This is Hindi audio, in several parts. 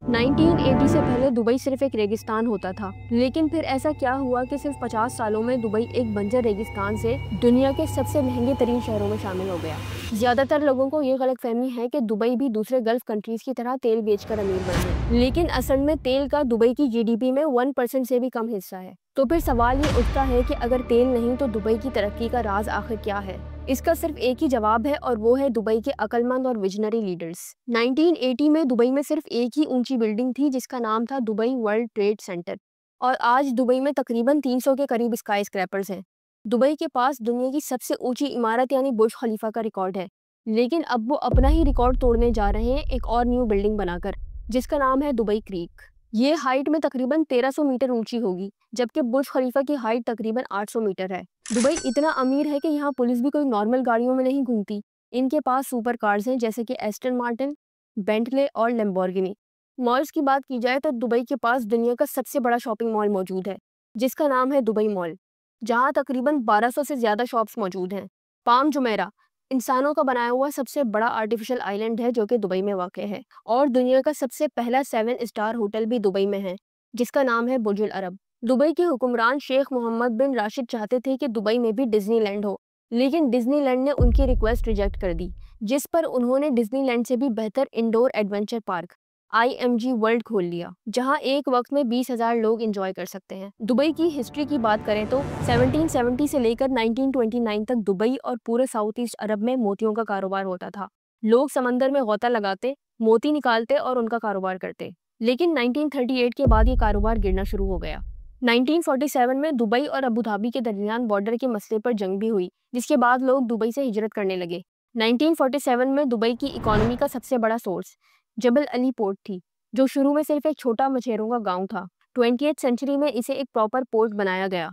1980 से पहले दुबई सिर्फ एक रेगिस्तान होता था, लेकिन फिर ऐसा क्या हुआ कि सिर्फ 50 सालों में दुबई एक बंजर रेगिस्तान से दुनिया के सबसे महंगे तरीन शहरों में शामिल हो गया। ज्यादातर लोगों को ये गलतफहमी है कि दुबई भी दूसरे गल्फ कंट्रीज की तरह तेल बेचकर अमीर बन गए, लेकिन असल में तेल का दुबई की जीडीपी में 1% से भी कम हिस्सा है। तो फिर सवाल ये उठता है कि अगर तेल नहीं तो दुबई की तरक्की का राज आखिर क्या है? इसका सिर्फ एक ही जवाब है और वो है दुबई के अक्लमंद और विजनरी लीडर्स। 1980 में दुबई में सिर्फ एक ही ऊंची बिल्डिंग थी जिसका नाम था दुबई वर्ल्ड ट्रेड सेंटर, और आज दुबई में तकरीबन 300 के करीब स्काई स्क्रैपर्स हैं। दुबई के पास दुनिया की सबसे ऊंची इमारत यानी बुर्ज खलीफा का रिकॉर्ड है, लेकिन अब वो अपना ही रिकॉर्ड तोड़ने जा रहे हैं एक और न्यू बिल्डिंग बनाकर, जिसका नाम है दुबई क्रीक। ये हाइट में तकरीबन 1300 मीटर ऊंची होगी, जबकि बुर्ज खलीफा की हाइट तकरीबन 800 मीटर है। दुबई इतना अमीर है कि यहाँ पुलिस भी कोई नॉर्मल गाड़ियों में नहीं घूमती। इनके पास सुपर कार्स हैं जैसे कि एस्टन मार्टिन, बेंटले और लैम्बोर्गिनी। मॉल्स की बात की जाए तो दुबई के पास दुनिया का सबसे बड़ा शॉपिंग मॉल मौजूद है, जिसका नाम है दुबई मॉल, जहाँ तकरीबन 1200 से ज्यादा शॉप्स मौजूद हैं। पाम जुमेरा इंसानों का बनाया हुआ सबसे बड़ा आर्टिफिशियल आइलैंड है जो कि दुबई में वाक़ है, और दुनिया का सबसे पहला 7 स्टार होटल भी दुबई में है, जिसका नाम है बुर्जुल अरब। दुबई के हुक्मरान शेख मोहम्मद बिन राशिद चाहते थे कि दुबई में भी डिज्नीलैंड हो, लेकिन डिज्नीलैंड ने उनकी रिक्वेस्ट रिजेक्ट कर दी, जिस पर उन्होंने डिज्नीलैंड से भी बेहतर indoor adventure park IMG world खोल लिया, जहां एक वक्त में 20,000 लोग एंजॉय कर सकते हैं। दुबई की हिस्ट्री की बात करें तो 1770 से लेकर 1929 तक दुबई और पूरे साउथ ईस्ट अरब में मोतियों का कारोबार होता था। लोग समंदर में गोता लगाते, मोती निकालते और उनका कारोबार करते। लेकिन 1938 के बाद ये कारोबार गिरना शुरू हो गया। 1947 में दुबई और अबू धाबी के दरमियान बॉर्डर के मसले पर जंग भी हुई, जिसके बाद लोग दुबई से हिजरत करने लगे। 1947 में दुबई की इकोनॉमी का सबसे बड़ा सोर्स जबल अली पोर्ट थी, जो शुरू में सिर्फ एक छोटा मछेरों का गांव था। 20th सेंचुरी में इसे एक प्रॉपर पोर्ट बनाया गया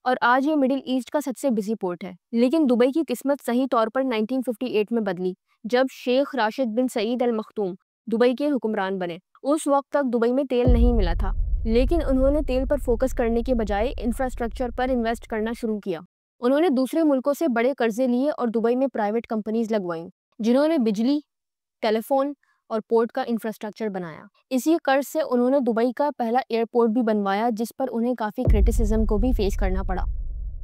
और आज ये मिडिल ईस्ट का सबसे बिजी पोर्ट है। लेकिन दुबई की किस्मत सही तौर पर 1958 में बदली, जब शेख राशिद बिन सईद अल मखदूम दुबई के हुक्मरान बने। उस वक्त तक दुबई में तेल नहीं मिला था, लेकिन उन्होंने तेल पर फोकस करने के बजाय इंफ्रास्ट्रक्चर पर इन्वेस्ट करना शुरू किया। उन्होंने दूसरे मुल्कों से बड़े कर्जे लिए और दुबई में प्राइवेट कंपनीज लगवाईं, जिन्होंने बिजली, टेलीफोन और पोर्ट का इंफ्रास्ट्रक्चर बनाया। इसी कर्ज से उन्होंने दुबई का पहला एयरपोर्ट भी बनवाया, जिस पर उन्हें काफ़ी क्रिटिसिज्म को भी फेस करना पड़ा।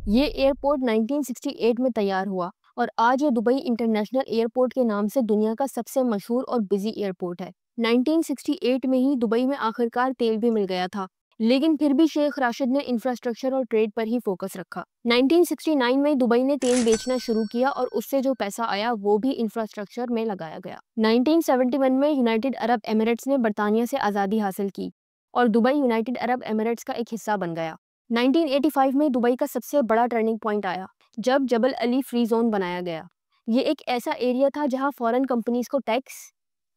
ये एयरपोर्ट 1968 में तैयार हुआ और आज ये दुबई इंटरनेशनल एयरपोर्ट के नाम से दुनिया का सबसे मशहूर और बिजी एयरपोर्ट है। 1968 में ही दुबई में आखिरकार तेल भी मिल गया था, लेकिन फिर भी शेख राशिद ने इंफ्रास्ट्रक्चर और ट्रेड पर ही फोकस रखा। 1969 में दुबई ने तेल बेचना शुरू किया और उससे जो पैसा आया वो भी इंफ्रास्ट्रक्चर में लगाया गया। 1971 में यूनाइटेड अरब एमिरेट्स ने बरतानिया से आज़ादी हासिल की और दुबई यूनाइटेड अरब एमिरेट्स का एक हिस्सा बन गया। 1985 में दुबई का सबसे बड़ा टर्निंग पॉइंट आया जब जबल अली फ्री जोन बनाया गया। ये एक ऐसा एरिया था जहां फॉरेन कंपनीज को टैक्स,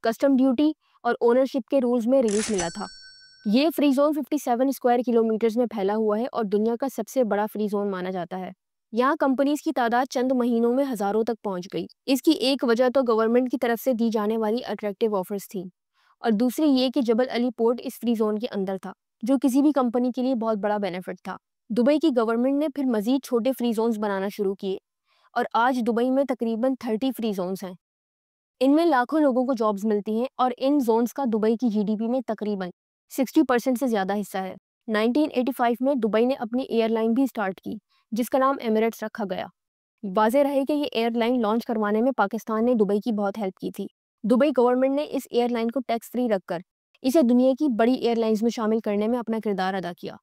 कस्टम ड्यूटी और ओनरशिप के रूल्स में रिलीफ मिला था। ये फ्री जोन 57 स्क्वायर किलोमीटर्स में फैला हुआ है और दुनिया का सबसे बड़ा फ्री जोन माना जाता है। यहाँ कंपनीज की तादाद चंद महीनों में हजारों तक पहुंच गई। इसकी एक वजह तो गवर्नमेंट की तरफ से दी जाने वाली अट्रैक्टिव ऑफर्स थी, और दूसरी ये कि जबल अली पोर्ट इस फ्री जोन के अंदर था, जो किसी भी कंपनी के लिए बहुत बड़ा बेनिफिट था। दुबई की गवर्नमेंट ने फिर मजीद छोटे फ्री जोन्स बनाना शुरू किए और आज दुबई में तकरीबन 30 फ्री जोन्स हैं। इनमें लाखों लोगों को जॉब्स मिलती हैं और इन जोन्स का दुबई की जीडीपी में तकरीबन 60% से ज़्यादा हिस्सा है। 1985 में दुबई ने अपनी एयरलाइन भी स्टार्ट की, जिसका नाम एमिरेट्स रखा गया। वाज़ेह रहे कि ये एयरलाइन लॉन्च करवाने में पाकिस्तान ने दुबई की बहुत हेल्प की थी। दुबई गवर्नमेंट ने इस एयरलाइन को टैक्स फ्री रखकर इसे दुनिया की बड़ी एयरलाइंस में शामिल करने में अपना किरदार अदा किया।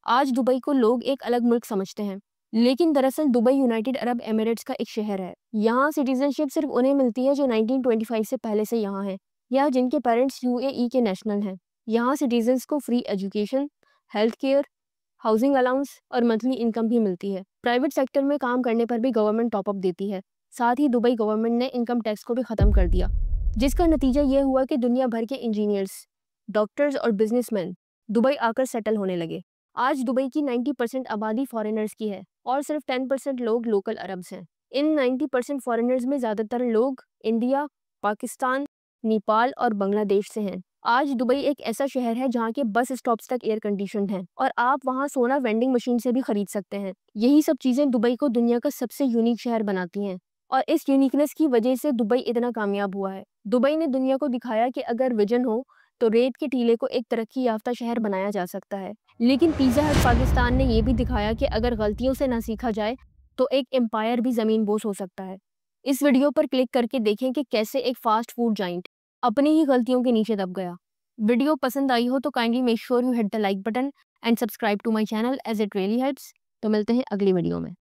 आज दुबई को लोग एक अलग मुल्क समझते हैं, लेकिन दरअसल दुबई यूनाइटेड अरब एमिरेट्स का एक शहर है। यहाँ सिटीजनशिप सिर्फ उन्हें मिलती है जो 1925 से पहले से यहाँ हैं या जिनके पेरेंट्स UAE के नेशनल हैं। यहाँ सिटीजन्स को free education, health care, housing allowance और मंथली इनकम भी मिलती है। प्राइवेट सेक्टर में काम करने पर भी गवर्नमेंट टॉपअप देती है। साथ ही दुबई गवर्नमेंट ने इनकम टैक्स को भी ख़त्म कर दिया, जिसका नतीजा ये हुआ कि दुनिया भर के इंजीनियर्स, डॉक्टर्स और बिजनेसमैन दुबई आकर सेटल होने लगे। आज दुबई की 90% आबादी फॉरेनर्स की है और सिर्फ 10% लोग लोकल अरब्स हैं। इन 90% फॉरेनर्स में ज़्यादातर लोग इंडिया, पाकिस्तान, नेपाल और बांग्लादेश से हैं। आज दुबई एक ऐसा शहर है जहाँ के बस स्टॉप्स तक एयर कंडीशनड हैं और आप वहाँ सोना वेंडिंग मशीन से भी खरीद सकते हैं। यही सब चीज़ें दुबई को दुनिया का सबसे यूनिक शहर बनाती हैं और इस यूनिकनेस की वजह से दुबई इतना कामयाब हुआ है। दुबई ने दुनिया को दिखाया कि अगर विजन हो तो रेत के टीले को एक तरक्की याफ्ता शहर बनाया जा सकता है। लेकिन पिज़्ज़ा हट पाकिस्तान ने ये भी दिखाया कि अगर गलतियों से ना सीखा जाए तो एक एम्पायर भी ज़मीन बोस हो सकता है। इस वीडियो पर क्लिक करके देखें कि कैसे एक फास्ट फूड जाइंट अपनी ही गलतियों के नीचे दब गया। वीडियो पसंद आई हो तो kindly make sure you hit the like button and subscribe to my channel as it really helps. तो मिलते हैं अगली वीडियो में।